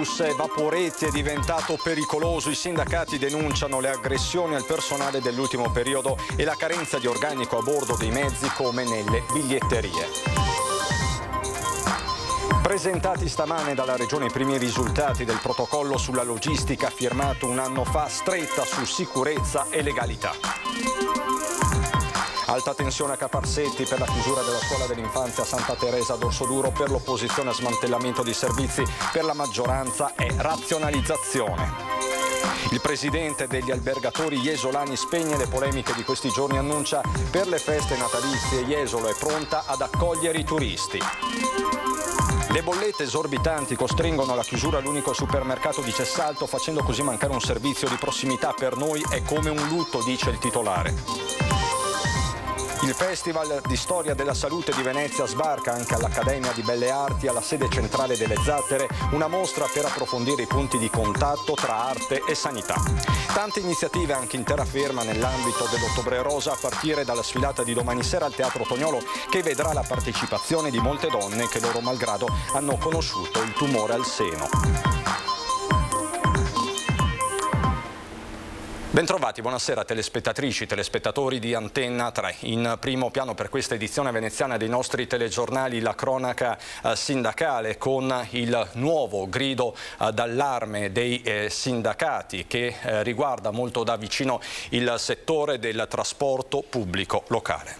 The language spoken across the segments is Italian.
autobus Vaporetti è diventato pericoloso. I sindacati denunciano le aggressioni al personale dell'ultimo periodo e la carenza di organico a bordo dei mezzi come nelle biglietterie. Presentati stamane dalla Regione i primi risultati del protocollo sulla logistica firmato un anno fa, stretta su sicurezza e legalità. Alta tensione a Caparsetti per la chiusura della scuola dell'infanzia Santa Teresa d'Orsoduro, per l'opposizione a smantellamento di servizi, per la maggioranza è razionalizzazione. Il presidente degli albergatori Jesolani spegne le polemiche di questi giorni, annuncia per le feste natalizie Jesolo è pronta ad accogliere i turisti. Le bollette esorbitanti costringono alla chiusura l'unico supermercato di Cessalto, facendo così mancare un servizio di prossimità. Per noi è come un lutto, dice il titolare. Il Festival di Storia della Salute di Venezia sbarca anche all'Accademia di Belle Arti, alla sede centrale delle Zattere, una mostra per approfondire i punti di contatto tra arte e sanità. Tante iniziative anche in terraferma nell'ambito dell'Ottobre Rosa, a partire dalla sfilata di domani sera al Teatro Toniolo, che vedrà la partecipazione di molte donne che loro malgrado hanno conosciuto il tumore al seno. Bentrovati, buonasera telespettatrici, telespettatori di Antenna 3. In primo piano per questa edizione veneziana dei nostri telegiornali la cronaca sindacale, con il nuovo grido d'allarme dei sindacati che riguarda molto da vicino il settore del trasporto pubblico locale.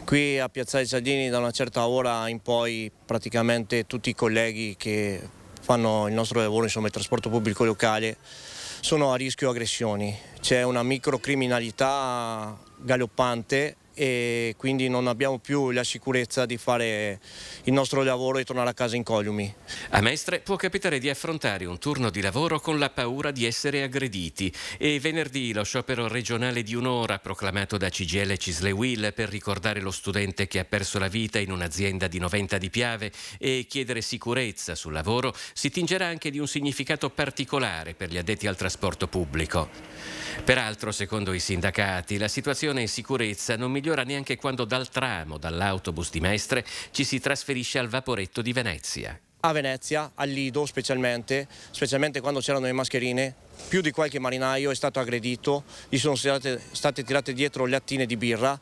Qui a Piazzale Cialdini da una certa ora in poi praticamente tutti i colleghi che fanno il nostro lavoro, insomma il trasporto pubblico locale, sono a rischio aggressioni. C'è una microcriminalità galoppante e quindi non abbiamo più la sicurezza di fare il nostro lavoro e tornare a casa incolumi. A Mestre può capitare di affrontare un turno di lavoro con la paura di essere aggrediti, e venerdì lo sciopero regionale di un'ora proclamato da CGIL e Cisle-UIL per ricordare lo studente che ha perso la vita in un'azienda di Noventa di Piave e chiedere sicurezza sul lavoro si tingerà anche di un significato particolare per gli addetti al trasporto pubblico. Peraltro, secondo i sindacati, la situazione in sicurezza non migliora neanche quando dal tram o dall'autobus di Mestre ci si trasferisce al Vaporetto di Venezia. A Venezia, al Lido specialmente quando c'erano le mascherine, più di qualche marinaio è stato aggredito, gli sono state tirate dietro lattine di birra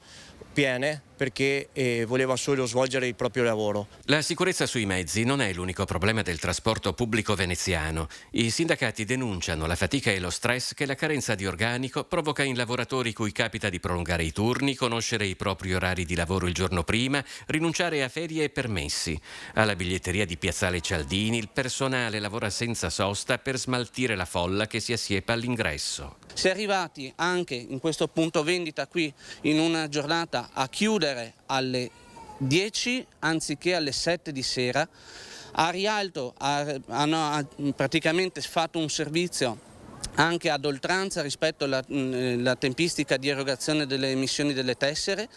piene perché voleva solo svolgere il proprio lavoro. La sicurezza sui mezzi non è l'unico problema del trasporto pubblico veneziano. I sindacati denunciano la fatica e lo stress che la carenza di organico provoca in lavoratori cui capita di prolungare i turni, conoscere i propri orari di lavoro il giorno prima, rinunciare a ferie e permessi. Alla biglietteria di Piazzale Cialdini il personale lavora senza sosta per smaltire la folla che si assiepa all'ingresso. Si è arrivati anche in questo punto vendita qui in una giornata a chiudere alle 10 anziché alle 7 di sera. A Rialto hanno praticamente fatto un servizio anche ad oltranza rispetto alla tempistica di erogazione delle emissioni delle tessere.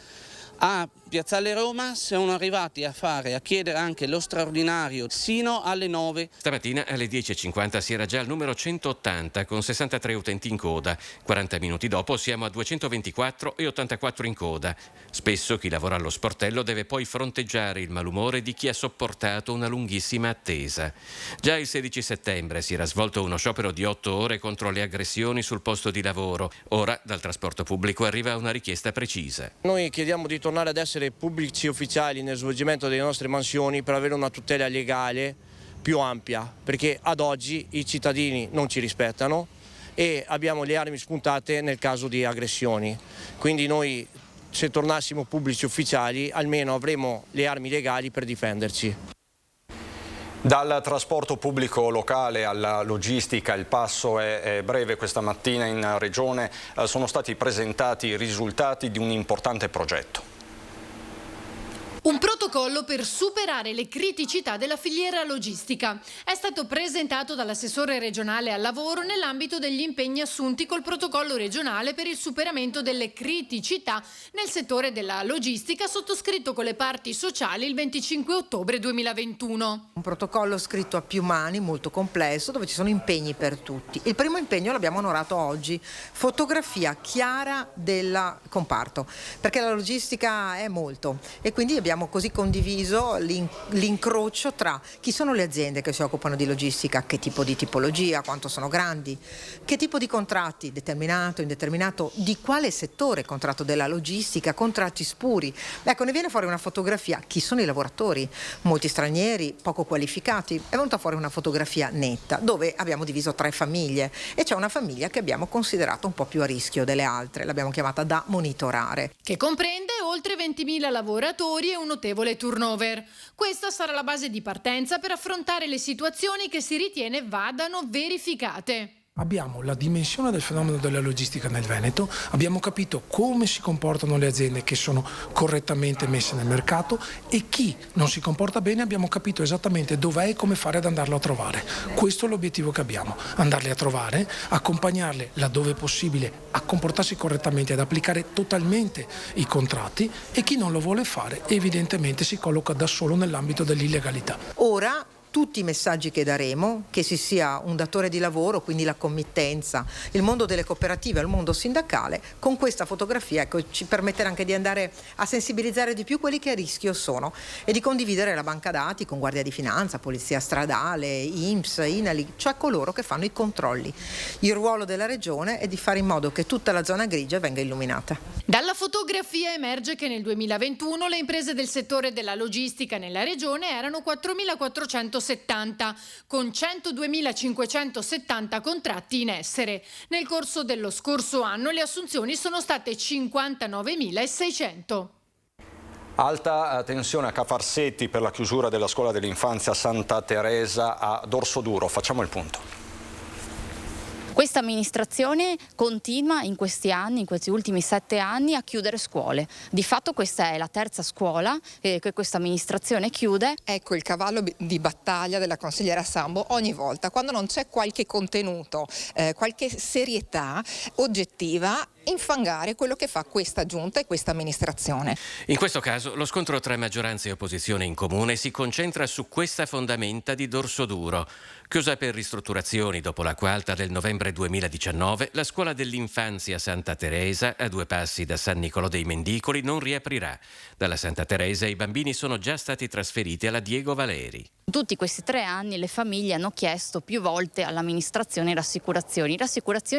A Piazzale Roma sono arrivati a chiedere anche lo straordinario sino alle 9. Stamattina alle 10.50 si era già al numero 180 con 63 utenti in coda. 40 minuti dopo siamo a 224 e 84 in coda. Spesso chi lavora allo sportello deve poi fronteggiare il malumore di chi ha sopportato una lunghissima attesa. Già il 16 settembre si era svolto uno sciopero di 8 ore contro le aggressioni sul posto di lavoro. Ora dal trasporto pubblico arriva una richiesta precisa. Noi chiediamo di tornare ad essere pubblici ufficiali nel svolgimento delle nostre mansioni per avere una tutela legale più ampia, perché ad oggi i cittadini non ci rispettano e abbiamo le armi spuntate nel caso di aggressioni. Quindi noi, se tornassimo pubblici ufficiali, almeno avremo le armi legali per difenderci. Dal trasporto pubblico locale alla logistica il passo è breve. Questa mattina in Regione sono stati presentati i risultati di un importante progetto. Un protocollo per superare le criticità della filiera logistica. È stato presentato dall'assessore regionale al lavoro nell'ambito degli impegni assunti col protocollo regionale per il superamento delle criticità nel settore della logistica, sottoscritto con le parti sociali il 25 ottobre 2021. Un protocollo scritto a più mani, molto complesso, dove ci sono impegni per tutti. Il primo impegno l'abbiamo onorato oggi, fotografia chiara del comparto, perché la logistica è molto e quindi abbiamo abbiamo così condiviso l'incrocio tra chi sono le aziende che si occupano di logistica, che tipo di tipologia, quanto sono grandi, che tipo di contratti, determinato, indeterminato, di quale settore, contratto della logistica, contratti spuri. Ecco, ne viene fuori una fotografia, chi sono i lavoratori, molti stranieri, poco qualificati, è venuta fuori una fotografia netta, dove abbiamo diviso 3 famiglie e c'è una famiglia che abbiamo considerato un po' più a rischio delle altre, l'abbiamo chiamata da monitorare. Che comprende oltre 20.000 lavoratori e un notevole turnover. Questa sarà la base di partenza per affrontare le situazioni che si ritiene vadano verificate. Abbiamo la dimensione del fenomeno della logistica nel Veneto, abbiamo capito come si comportano le aziende che sono correttamente messe nel mercato e chi non si comporta bene abbiamo capito esattamente dov'è e come fare ad andarlo a trovare. Questo è l'obiettivo che abbiamo, andarli a trovare, accompagnarle laddove è possibile a comportarsi correttamente, ad applicare totalmente i contratti e chi non lo vuole fare evidentemente si colloca da solo nell'ambito dell'illegalità. Ora tutti i messaggi che daremo, che si sia un datore di lavoro, quindi la committenza, il mondo delle cooperative, il mondo sindacale, con questa fotografia ci permetterà anche di andare a sensibilizzare di più quelli che a rischio sono e di condividere la banca dati con Guardia di Finanza, Polizia Stradale, INPS, INALI, cioè coloro che fanno i controlli. Il ruolo della Regione è di fare in modo che tutta la zona grigia venga illuminata. Dalla fotografia emerge che nel 2021 le imprese del settore della logistica nella Regione erano 4.470, con 102.570 contratti in essere. Nel corso dello scorso anno le assunzioni sono state 59.600. Alta tensione a Cafarsetti per la chiusura della scuola dell'infanzia Santa Teresa a Dorsoduro. Facciamo il punto. Questa amministrazione continua in questi anni, in questi ultimi 7 anni, a chiudere scuole. Di fatto questa è la terza scuola che questa amministrazione chiude. Ecco il cavallo di battaglia della consigliera Sambo ogni volta, quando non c'è qualche contenuto, qualche serietà oggettiva, infangare quello che fa questa giunta e questa amministrazione. In questo caso lo scontro tra maggioranza e opposizione in comune si concentra su questa fondamenta di Dorsoduro. Chiusa per ristrutturazioni dopo l'acqua alta del novembre 2019, la scuola dell'infanzia Santa Teresa, a 2 passi da San Nicolò dei Mendicoli, non riaprirà. Dalla Santa Teresa i bambini sono già stati trasferiti alla Diego Valeri. Tutti questi 3 anni le famiglie hanno chiesto più volte all'amministrazione rassicurazioni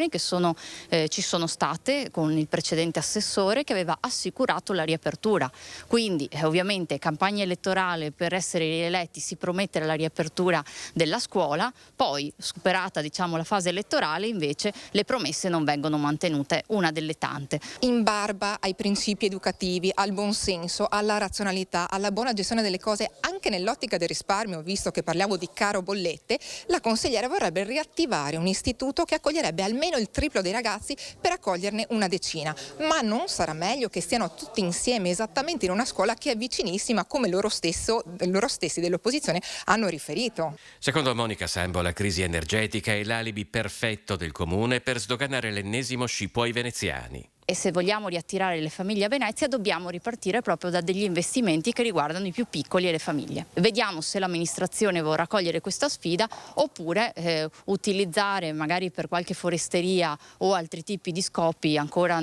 che ci sono state con il precedente assessore che aveva assicurato la riapertura. Quindi ovviamente campagna elettorale per essere rieletti si promette la riapertura della scuola, poi superata la fase elettorale invece le promesse non vengono mantenute, una delle tante. In barba ai principi educativi, al buon senso, alla razionalità, alla buona gestione delle cose, anche nell'ottica del risparmio, visto che parliamo di caro bollette, la consigliera vorrebbe riattivare un istituto che accoglierebbe almeno il triplo dei ragazzi per accoglierne una decina. Ma non sarà meglio che stiano tutti insieme esattamente in una scuola che è vicinissima, come loro stessi dell'opposizione hanno riferito? Secondo Monica Sambo la crisi energetica è l'alibi perfetto del comune per sdoganare l'ennesimo scippo ai veneziani. E se vogliamo riattirare le famiglie a Venezia dobbiamo ripartire proprio da degli investimenti che riguardano i più piccoli e le famiglie. Vediamo se l'amministrazione vorrà cogliere questa sfida oppure utilizzare magari per qualche foresteria o altri tipi di scopi ancora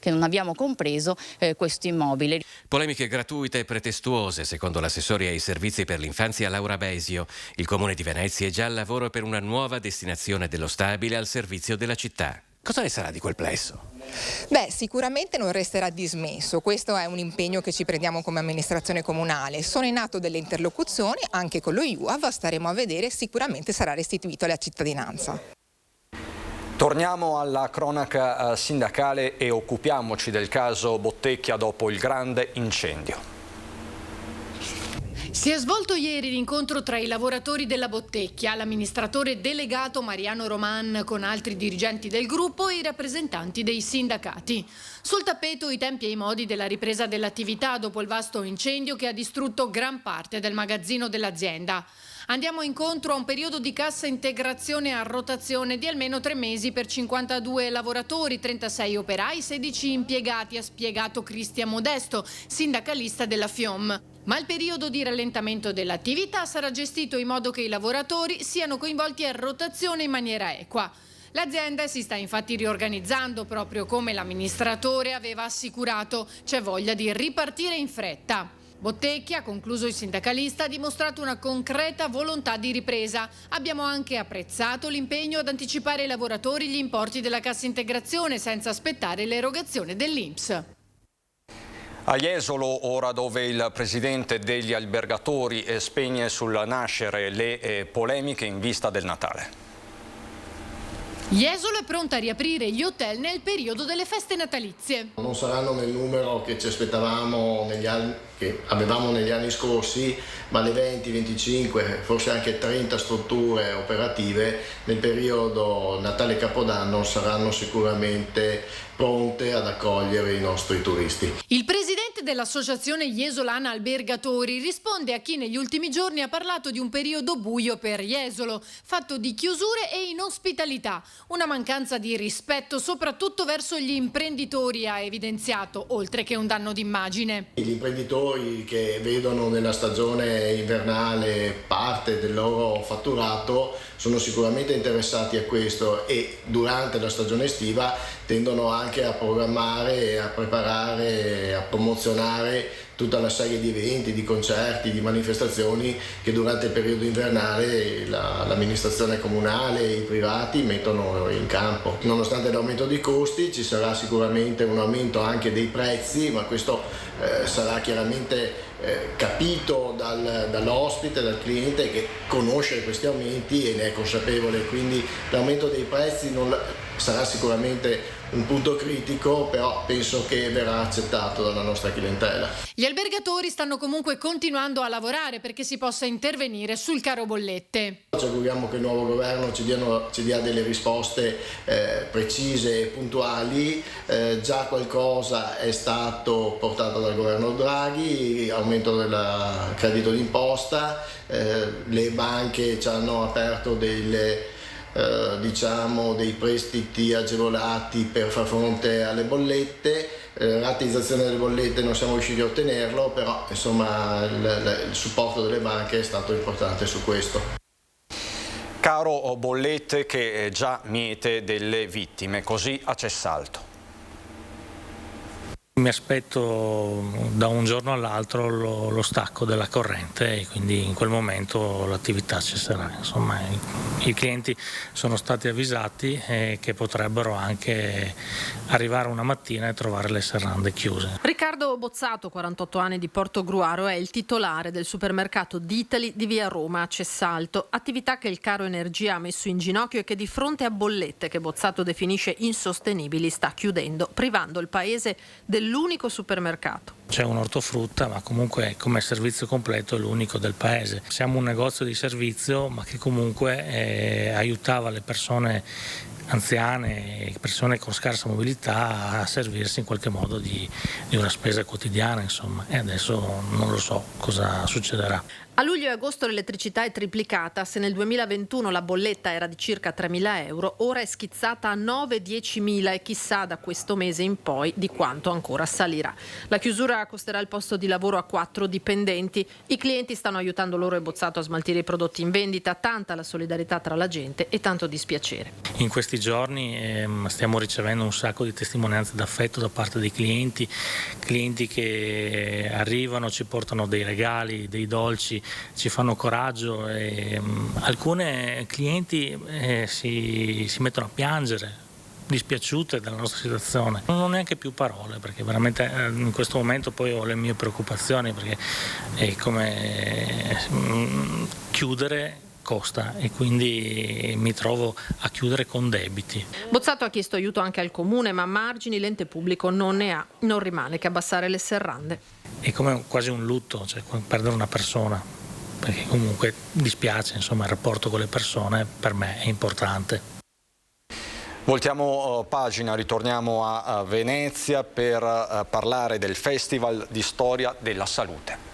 che non abbiamo compreso questo immobile. Polemiche gratuite e pretestuose secondo l'assessore ai servizi per l'infanzia Laura Besio. Il comune di Venezia è già al lavoro per una nuova destinazione dello stabile al servizio della città. Cosa ne sarà di quel plesso? Sicuramente non resterà dismesso, questo è un impegno che ci prendiamo come amministrazione comunale. Sono in atto delle interlocuzioni anche con lo IUAV, staremo a vedere, sicuramente sarà restituito alla cittadinanza. Torniamo alla cronaca sindacale e occupiamoci del caso Bottecchia dopo il grande incendio. Si è svolto ieri l'incontro tra i lavoratori della Bottecchia, l'amministratore delegato Mariano Roman con altri dirigenti del gruppo e i rappresentanti dei sindacati. Sul tappeto i tempi e i modi della ripresa dell'attività dopo il vasto incendio che ha distrutto gran parte del magazzino dell'azienda. Andiamo incontro a un periodo di cassa integrazione a rotazione di almeno 3 mesi per 52 lavoratori, 36 operai, 16 impiegati, ha spiegato Cristian Modesto, sindacalista della FIOM. Ma il periodo di rallentamento dell'attività sarà gestito in modo che i lavoratori siano coinvolti a rotazione in maniera equa. L'azienda si sta infatti riorganizzando proprio come l'amministratore aveva assicurato. C'è voglia di ripartire in fretta. Bottecchi, ha concluso il sindacalista, ha dimostrato una concreta volontà di ripresa. Abbiamo anche apprezzato l'impegno ad anticipare ai lavoratori gli importi della cassa integrazione senza aspettare l'erogazione dell'INPS. A Jesolo, ora dove il presidente degli albergatori spegne sul nascere le polemiche in vista del Natale. Jesolo è pronta a riaprire gli hotel nel periodo delle feste natalizie. Non saranno nel numero che ci aspettavamo che avevamo negli anni scorsi, ma le 20, 25, forse anche 30 strutture operative nel periodo Natale-Capodanno saranno sicuramente pronte ad accogliere i nostri turisti. Il presidente dell'Associazione Jesolana Albergatori risponde a chi negli ultimi giorni ha parlato di un periodo buio per Jesolo, fatto di chiusure e inospitalità, una mancanza di rispetto soprattutto verso gli imprenditori, ha evidenziato, oltre che un danno d'immagine. Gli imprenditori che vedono nella stagione invernale parte del loro fatturato sono sicuramente interessati a questo e durante la stagione estiva tendono anche a programmare, a preparare, a promozionare tutta la serie di eventi, di concerti, di manifestazioni che durante il periodo invernale l'amministrazione comunale e i privati mettono in campo. Nonostante l'aumento dei costi ci sarà sicuramente un aumento anche dei prezzi, ma questo sarà chiaramente capito dall'ospite, dal cliente che conosce questi aumenti e ne è consapevole, quindi l'aumento dei prezzi non sarà sicuramente un punto critico, però penso che verrà accettato dalla nostra clientela. Gli albergatori stanno comunque continuando a lavorare perché si possa intervenire sul caro bollette. Ci auguriamo che il nuovo governo ci dia delle risposte precise e puntuali. Già qualcosa è stato portato dal governo Draghi, aumento del credito d'imposta, le banche ci hanno aperto dei prestiti agevolati per far fronte alle bollette, rateizzazione delle bollette non siamo riusciti a ottenerlo, però insomma il supporto delle banche è stato importante su questo. Caro bollette che già miete delle vittime, così a Cessalto. Mi aspetto da un giorno all'altro lo stacco della corrente e quindi in quel momento l'attività cesserà. Insomma, i clienti sono stati avvisati che potrebbero anche arrivare una mattina e trovare le serrande chiuse. Riccardo Bozzato, 48 anni, di Portogruaro, è il titolare del supermercato D'Itali di via Roma a Cessalto, attività che il caro energia ha messo in ginocchio e che di fronte a bollette che Bozzato definisce insostenibili sta chiudendo, privando il paese dell'unico supermercato. C'è un ortofrutta, ma comunque come servizio completo è l'unico del paese. Siamo un negozio di servizio, ma che comunque aiutava le persone anziane, persone con scarsa mobilità a servirsi in qualche modo di una spesa quotidiana, insomma. E adesso non lo so cosa succederà. A luglio e agosto l'elettricità è triplicata. Se nel 2021 la bolletta era di circa 3.000 euro, ora è schizzata a 9-10.000 e chissà da questo mese in poi di quanto ancora salirà. La chiusura costerà il posto di lavoro a 4 dipendenti. I clienti stanno aiutando loro e Bozzato a smaltire i prodotti in vendita. Tanta la solidarietà tra la gente e tanto dispiacere. In questi giorni stiamo ricevendo un sacco di testimonianze d'affetto da parte dei clienti che arrivano, ci portano dei regali, dei dolci, ci fanno coraggio e alcune clienti si mettono a piangere, dispiaciute della nostra situazione. Non ho neanche più parole perché veramente in questo momento poi ho le mie preoccupazioni perché è come chiudere costa e quindi mi trovo a chiudere con debiti. Bozzato ha chiesto aiuto anche al comune, ma margini l'ente pubblico non ne ha, non rimane che abbassare le serrande. È come quasi un lutto, cioè perdere una persona, perché comunque dispiace, insomma il rapporto con le persone per me è importante. Voltiamo pagina, ritorniamo a Venezia per parlare del Festival di Storia della Salute.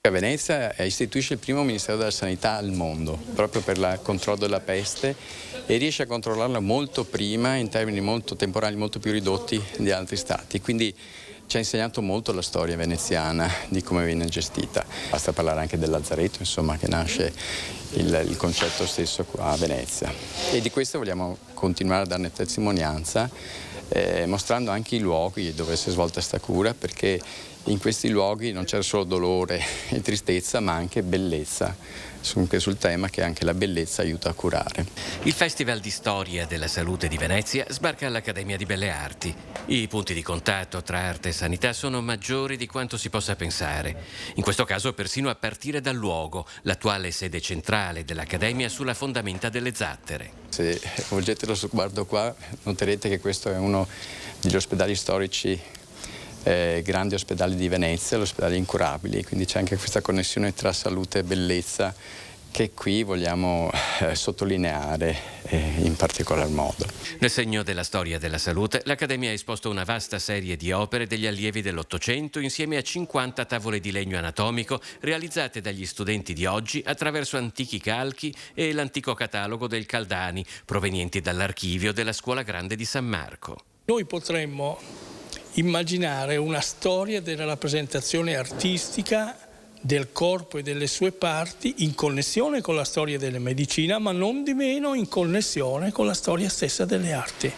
Venezia istituisce il primo Ministero della Sanità al mondo, proprio per il controllo della peste e riesce a controllarla molto prima, in termini molto temporali, molto più ridotti di altri stati. Quindi ci ha insegnato molto la storia veneziana, di come viene gestita. Basta parlare anche del lazzaretto, insomma, che nasce il concetto stesso qua a Venezia. E di questo vogliamo continuare a darne testimonianza, mostrando anche i luoghi dove si è svolta questa cura, perché in questi luoghi non c'era solo dolore e tristezza, ma anche bellezza, sul tema che anche la bellezza aiuta a curare. Il Festival di Storia della Salute di Venezia sbarca all'Accademia di Belle Arti. I punti di contatto tra arte e sanità sono maggiori di quanto si possa pensare. In questo caso persino a partire dal luogo, l'attuale sede centrale dell'Accademia sulla fondamenta delle Zattere. Se volgete lo sguardo qua, noterete che questo è uno degli ospedali storici, grandi ospedali di Venezia, l'ospedale Incurabili, quindi c'è anche questa connessione tra salute e bellezza che qui vogliamo sottolineare in particolar modo. Nel segno della storia della salute, l'Accademia ha esposto una vasta serie di opere degli allievi dell'Ottocento insieme a 50 tavole di legno anatomico realizzate dagli studenti di oggi attraverso antichi calchi e l'antico catalogo del Caldani, provenienti dall'archivio della Scuola Grande di San Marco. Noi potremmo immaginare una storia della rappresentazione artistica del corpo e delle sue parti in connessione con la storia della medicina, ma non di meno in connessione con la storia stessa delle arti.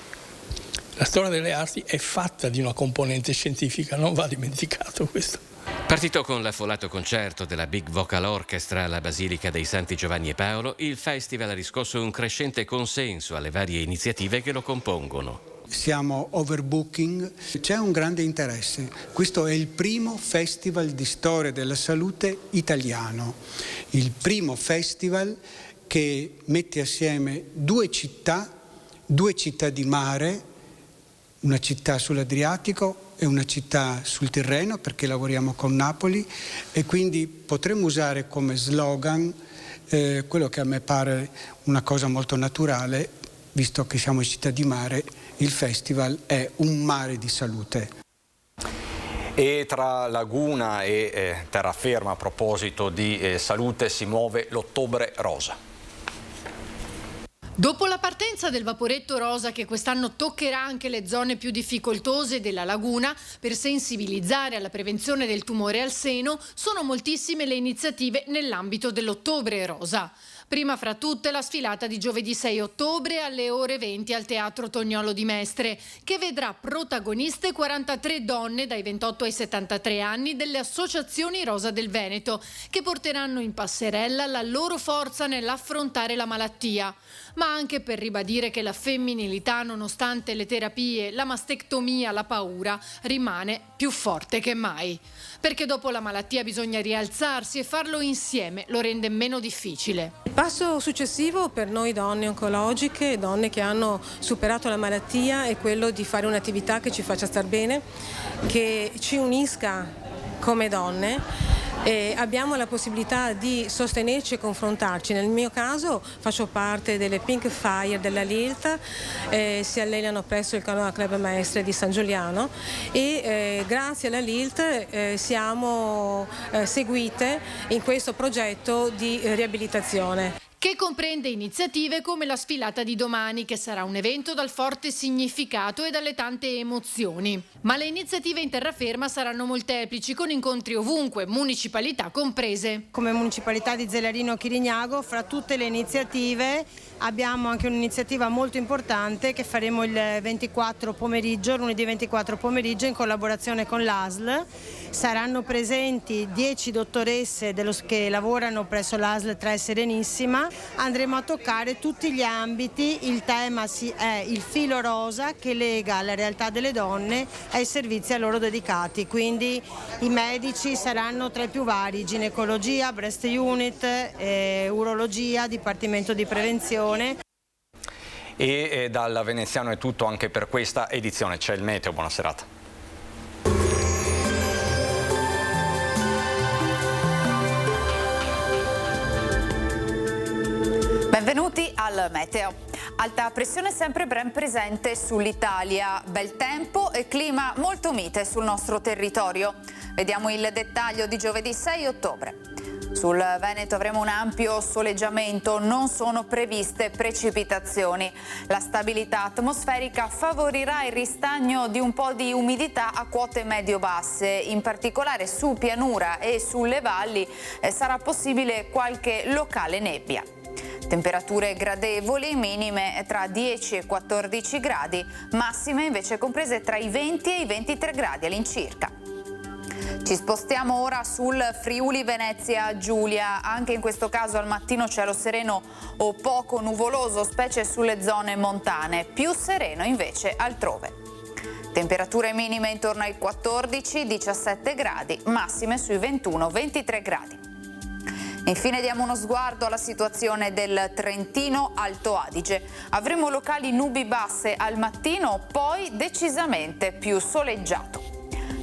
La storia delle arti è fatta di una componente scientifica, non va dimenticato questo. Partito con l'affolato concerto della Big Vocal Orchestra alla Basilica dei Santi Giovanni e Paolo, il festival ha riscosso un crescente consenso alle varie iniziative che lo compongono. Siamo overbooking, c'è un grande interesse. Questo è il primo festival di storia della salute italiano, il primo festival che mette assieme due città di mare, una città sull'Adriatico e una città sul Tirreno, perché lavoriamo con Napoli, e quindi potremmo usare come slogan quello che a me pare una cosa molto naturale, visto che siamo città di mare. Il festival è un mare di salute. E tra Laguna e terraferma, a proposito di salute, si muove l'Ottobre Rosa. Dopo la partenza del vaporetto rosa, che quest'anno toccherà anche le zone più difficoltose della laguna per sensibilizzare alla prevenzione del tumore al seno, sono moltissime le iniziative nell'ambito dell'Ottobre Rosa. Prima fra tutte la sfilata di giovedì 6 ottobre alle ore 20 al Teatro Tognolo di Mestre, che vedrà protagoniste 43 donne dai 28 ai 73 anni delle associazioni Rosa del Veneto, che porteranno in passerella la loro forza nell'affrontare la malattia, ma anche per ribadire che la femminilità, nonostante le terapie, la mastectomia, la paura, rimane più forte che mai. Perché dopo la malattia bisogna rialzarsi, e farlo insieme lo rende meno difficile. Il passo successivo per noi donne oncologiche, donne che hanno superato la malattia, è quello di fare un'attività che ci faccia star bene, che ci unisca come donne. E abbiamo la possibilità di sostenerci e confrontarci. Nel mio caso faccio parte delle Pink Fire della LILT, si allenano presso il Canoa Club Maestre di San Giuliano, e grazie alla LILT siamo seguite in questo progetto di riabilitazione, che comprende iniziative come la sfilata di domani, che sarà un evento dal forte significato e dalle tante emozioni. Ma le iniziative in terraferma saranno molteplici, con incontri ovunque, municipalità comprese. Come municipalità di Zelarino Chirignago, fra tutte le iniziative abbiamo anche un'iniziativa molto importante che faremo il 24 pomeriggio, lunedì 24 pomeriggio, in collaborazione con l'ASL. Saranno presenti 10 dottoresse che lavorano presso l'ASL 3 Serenissima. Andremo a toccare tutti gli ambiti. Il tema è il filo rosa, che lega la realtà delle donne ai servizi a loro dedicati. Quindi i medici saranno tra i più vari: ginecologia, breast unit, urologia, dipartimento di prevenzione. E dal Veneziano è tutto anche per questa edizione. C'è il meteo, buona serata. Benvenuti al meteo. Alta pressione sempre ben presente sull'Italia, bel tempo e clima molto mite sul nostro territorio. Vediamo il dettaglio di giovedì 6 ottobre. Sul Veneto avremo un ampio soleggiamento, non sono previste precipitazioni. La stabilità atmosferica favorirà il ristagno di un po' di umidità a quote medio-basse, in particolare su pianura e sulle valli sarà possibile qualche locale nebbia. Temperature gradevoli, minime tra 10 e 14 gradi, massime invece comprese tra i 20 e i 23 gradi all'incirca. Ci spostiamo ora sul Friuli Venezia Giulia, anche in questo caso al mattino cielo sereno o poco nuvoloso, specie sulle zone montane, più sereno invece altrove. Temperature minime intorno ai 14-17 gradi, massime sui 21-23 gradi. Infine diamo uno sguardo alla situazione del Trentino Alto Adige. Avremo locali nubi basse al mattino, poi decisamente più soleggiato.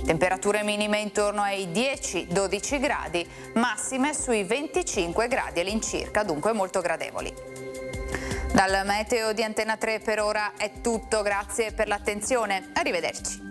Temperature minime intorno ai 10-12 gradi, massime sui 25 gradi all'incirca, dunque molto gradevoli. Dal meteo di Antena 3 per ora è tutto, grazie per l'attenzione, arrivederci.